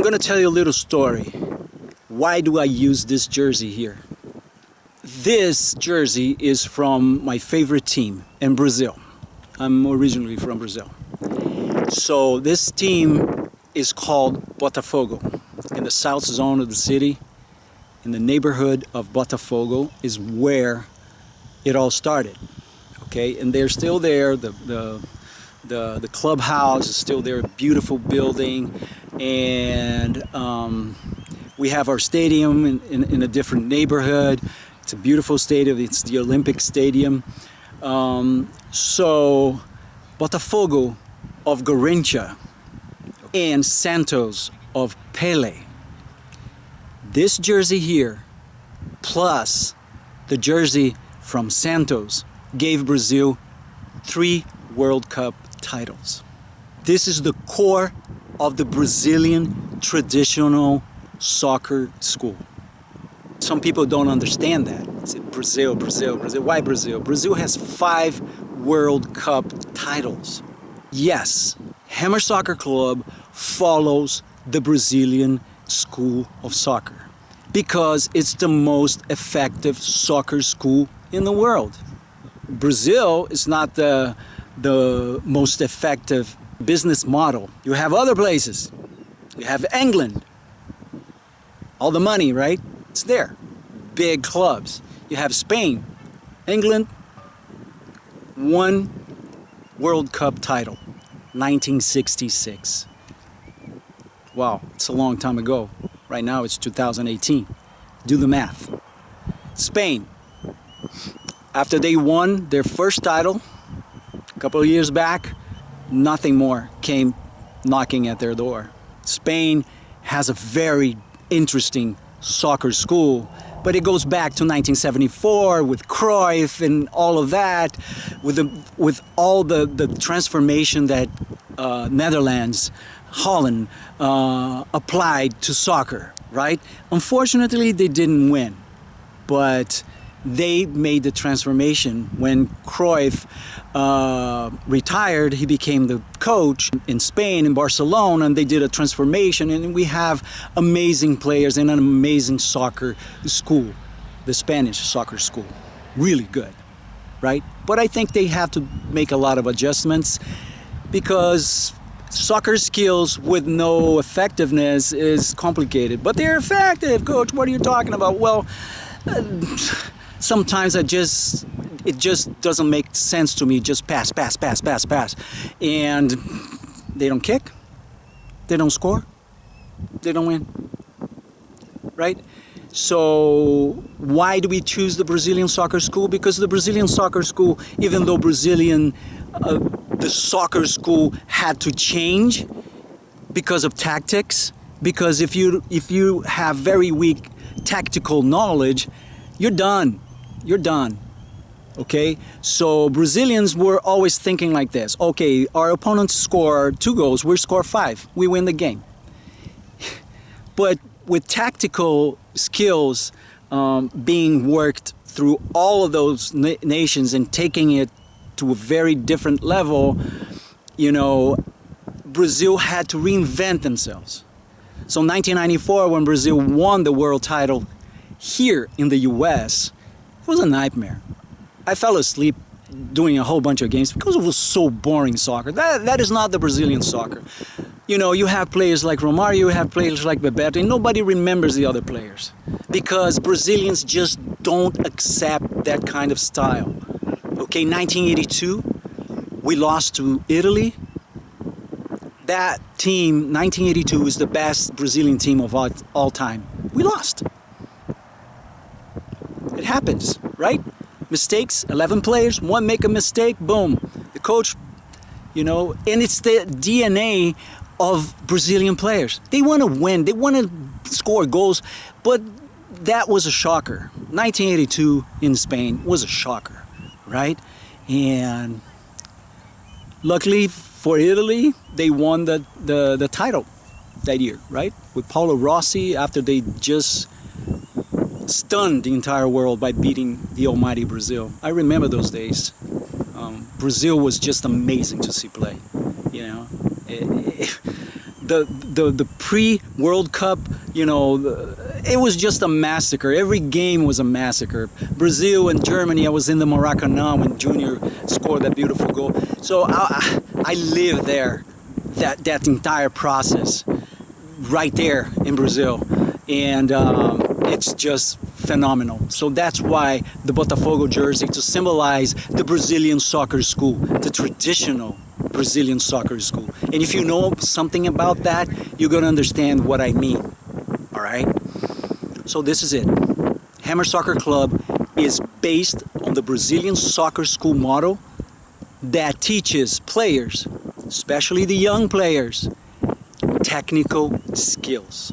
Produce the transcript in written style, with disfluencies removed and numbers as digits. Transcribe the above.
going to tell you a little story. Why do I use this jersey here? This jersey is from my favorite team in Brazil. I'm originally from Brazil. So this team is called Botafogo. In the south zone of the city, in the neighborhood of Botafogo, is where it all started. Okay, and they're still there. The clubhouse is still there, a beautiful building, and we have our stadium in a different neighborhood. It's a beautiful stadium. It's the Olympic Stadium. So Botafogo of Garrincha and Santos of Pele. This jersey here, plus the jersey from Santos, gave Brazil 3 World Cup titles. This is the core of the Brazilian traditional soccer school. Some people don't understand that. They say, Brazil, Brazil, Brazil. Why Brazil? Brazil has 5 World Cup titles. Yes, Hammer Soccer Club follows the Brazilian school of soccer because it's the most effective soccer school in the world. Brazil is not the most effective business model. You have other places. You have England. All the money, right? It's there. Big clubs. You have Spain. England, 1 World Cup title, 1966. Wow, it's a long time ago. Right now it's 2018. Do the math. Spain, after they won their first title a couple of years back, nothing more came knocking at their door. Spain has a very interesting soccer school, but it goes back to 1974 with Cruyff and all of that, with all the transformation that Netherlands, Holland applied to soccer, right? Unfortunately, they didn't win, but they made the transformation. When Cruyff retired, he became the coach in Spain, in Barcelona, and they did a transformation, and we have amazing players and an amazing soccer school, the Spanish soccer school. Really good, right? But I think they have to make a lot of adjustments because soccer skills with no effectiveness is complicated. But they're effective, coach. What are you talking about? Well, sometimes it just doesn't make sense to me. Just pass. And they don't kick. They don't score. They don't win. Right? So why do we choose the Brazilian soccer school? Because the Brazilian soccer school, even though the soccer school had to change because of tactics, because if you have very weak tactical knowledge, you're done. Okay? So Brazilians were always thinking like this. Okay, our opponents score 2 goals, we score 5. We win the game. But with tactical skills being worked through all of those nations and taking it to a very different level, Brazil had to reinvent themselves. So 1994, when Brazil won the world title here in the US, it was a nightmare. I fell asleep doing a whole bunch of games because it was so boring soccer. That is not the Brazilian soccer. You have players like Romario, you have players like Bebeto, and nobody remembers the other players because Brazilians just don't accept that kind of style. Okay, 1982, we lost to Italy. That team, 1982, is the best Brazilian team of all time. We lost. It happens, right? Mistakes, 11 players, one make a mistake, boom. The coach, and it's the DNA of Brazilian players. They want to win, they want to score goals, but that was a shocker. 1982 in Spain was a shocker, right? And luckily for Italy, they won the title that year, right? With Paolo Rossi, after they just stunned the entire world by beating the almighty Brazil. I remember those days. Brazil was just amazing to see play. the pre-World Cup, you know, it was just a massacre. Every game was a massacre. Brazil and Germany, I was in the Maracanã when Junior scored that beautiful goal. So I lived there, that entire process, right there in Brazil. And it's just phenomenal. So that's why the Botafogo jersey, to symbolize the Brazilian soccer school, the traditional Brazilian soccer school. And if you know something about that, you're going to understand what I mean. All right? So this is it. Hammer Soccer Club is based on the Brazilian soccer school model that teaches players, especially the young players, technical skills.